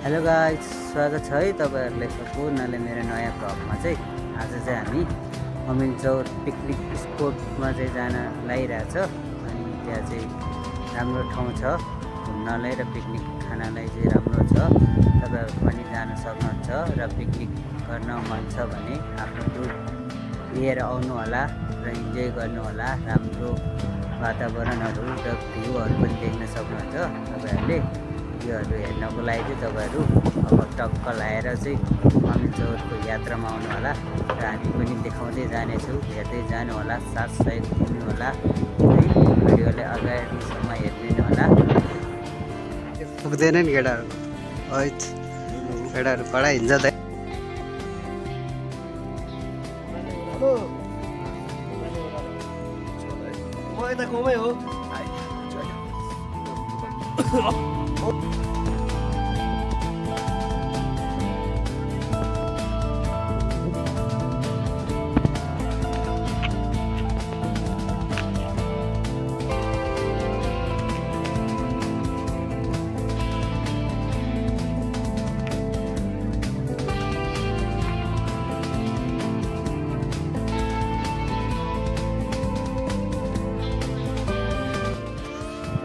Hello guys, स्वागत छ है तपाईहरुलाई सम्पूर्णले मेरो नयाँ भ्लगमा चाहिँ। आज चाहिँ हामी अमिनचौर पिकनिक स्पोटमा चाहिँ जान लागिरहेछ। अनि त्यहाँ चाहिँ राम्रो ठाउँ छ घुम्नलाई र पिकनिक खानलाई चाहिँ राम्रो छ। तपाईहरु पनि जान सक्नुहुन्छ र पिकनिक गर्न मन छ भने आफ्नो टुर लिएर आउनु होला र इन्जोय गर्नु होला। राम्रो वातावरणहरु र भ्यूहरु पनि देख्न सक्नुहुन्छ तपाईहरुले। योहरु हेर्नको लागि चाहिँ तपाईहरु अब टक्क लाएर चाहिँ अमिनचौरको यात्रामा आउनु होला र हामी पनि देखाउँदै जानेछौँ। हेर्दै जानु होला, साथ सहयोग दिनु होला है। भिडियोले अगाडिसम्म हेर्दिनु होला। पुग्दैन नि केटाहरु, हैट केटाहरु कडा हिँड्छ त। म यता कोमै हो।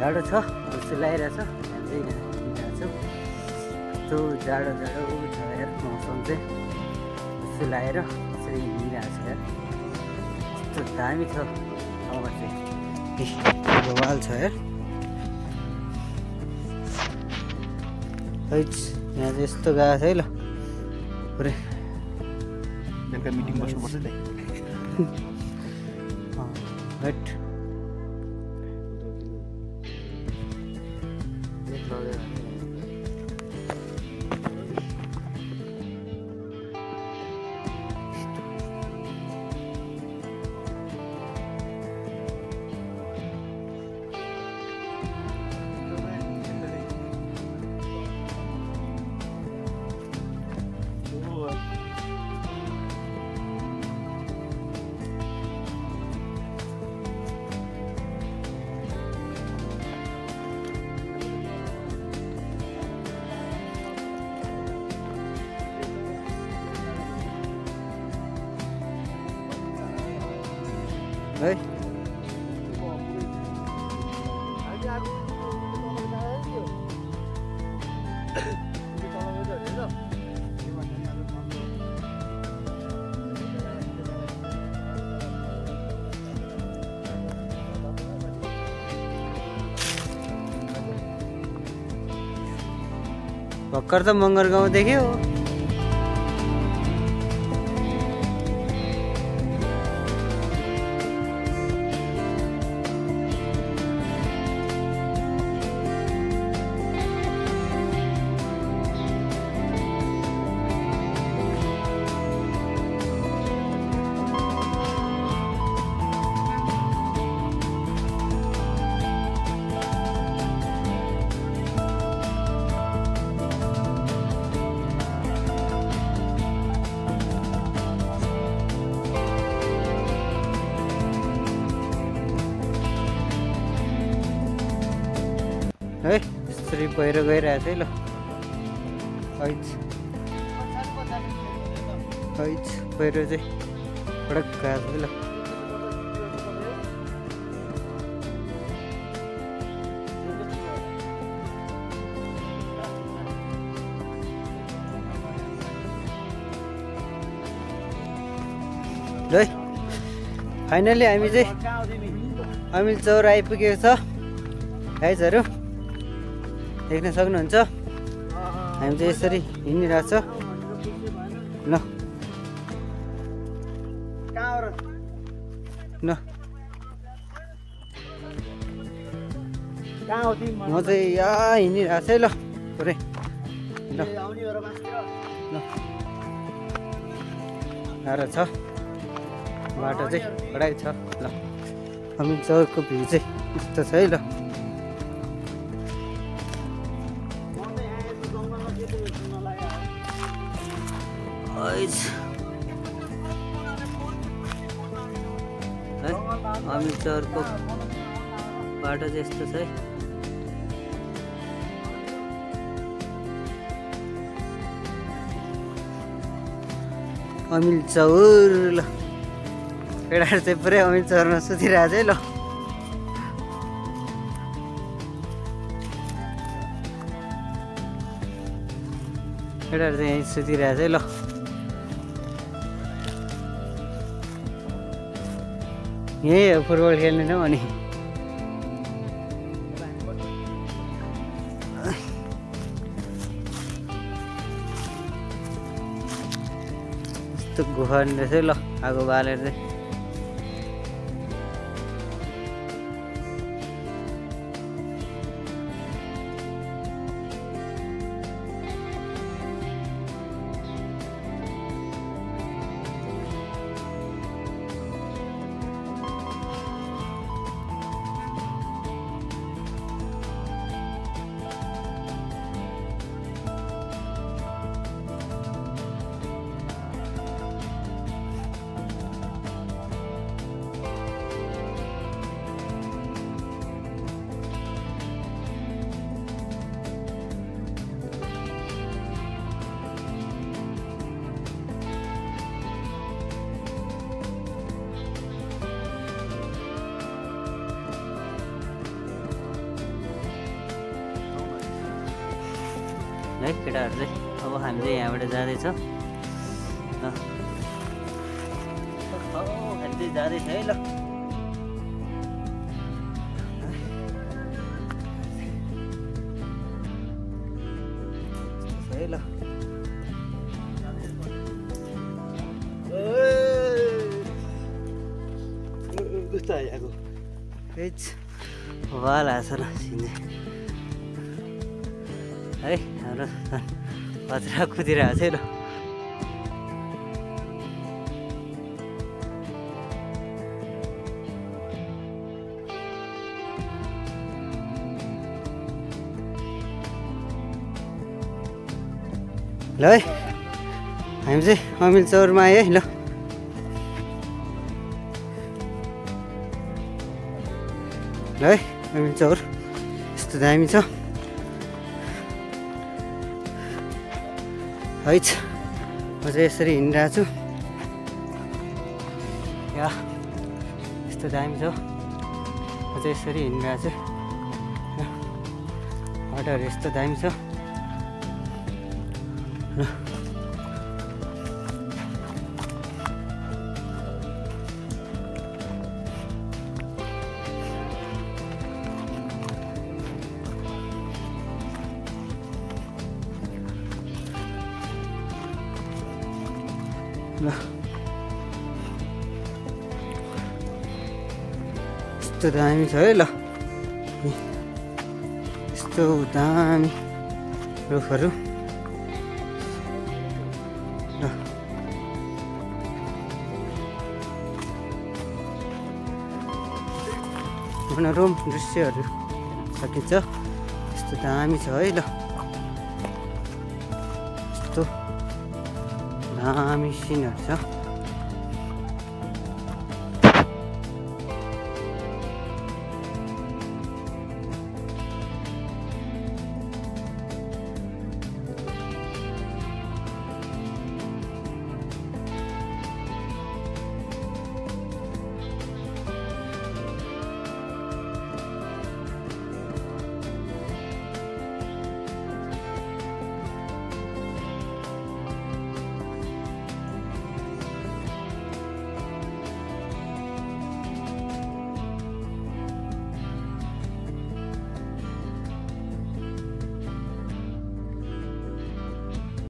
जाडो छ, खुसी लागिरहेछ। हामी हिँडिरहेछौँ। कस्तो जाडो जाडो छ यार, मौसम चाहिँ खुसी लागेर यसरी हिँडिरहेछ यार। कस्तो दामी छ ठाउँमा चाहिँ, बवाल छ यार। हैट यहाँ चाहिँ यस्तो गएको छ है। ल पुरै बेलुका मिटिङ बस्नुपर्छ नि। हैट है। भर्खर त मगर गाउँ देख्यो। है यसरी पहिरो गइरहेछ है। ल हैट हैट पहिरो चाहिँ पडक गएको छ। ल है फाइनली हामी चाहिँ अमिनचौर आइपुगेको छ गाइजहरु, देख्न सक्नुहुन्छ। हामी चाहिँ यसरी हिँडिरहेछ। ल ल म चाहिँ यहाँ हिँडिरहेछ है। ल पुरै ल गाह्रो छ, बाटो चाहिँ कडाइ छ। ल अमिनचौरको भ्यू चाहिँ यस्तो छ है। ल अमिनचौरको बाटो चाहिँ यस्तो छ है। अमिल चौर ल केटाहरू चाहिँ पुरै अमिल चौरमा सुतिरहेको छ है ल केटाहरू चाहिँ यहीँ सुतिरहेको छ है ल यही हो फुटबल खेल्ने ठाउँ अनि यस्तो गुफा रहेछ है ल आगो बालेर चाहिँ है केटाहरू चाहिँ अब हामी चाहिँ यहाँबाट जाँदैछौँ हामी चाहिँ जाँदैछ है ल है ल कस्तो आएको वाल आएछ ल सिन्जे है हाम्रो बच्चा कुदिरहेको छ है ल ल है हामी चाहिँ अमिल चौरमा आयो है ल है अमिल चौर यस्तो दामी छ है म चाहिँ यसरी हिँडिरहेको छु या यस्तो दामी छ म चाहिँ यसरी हिँडिरहेको छु बाटोहरू यस्तो दामी छ ल यस्तो दामी छ है ल यस्तो दामी रुखहरू ल मनोरम दृश्यहरू सकिन्छ यस्तो दामी छ है ल यस्तो दामी सिनहरू छ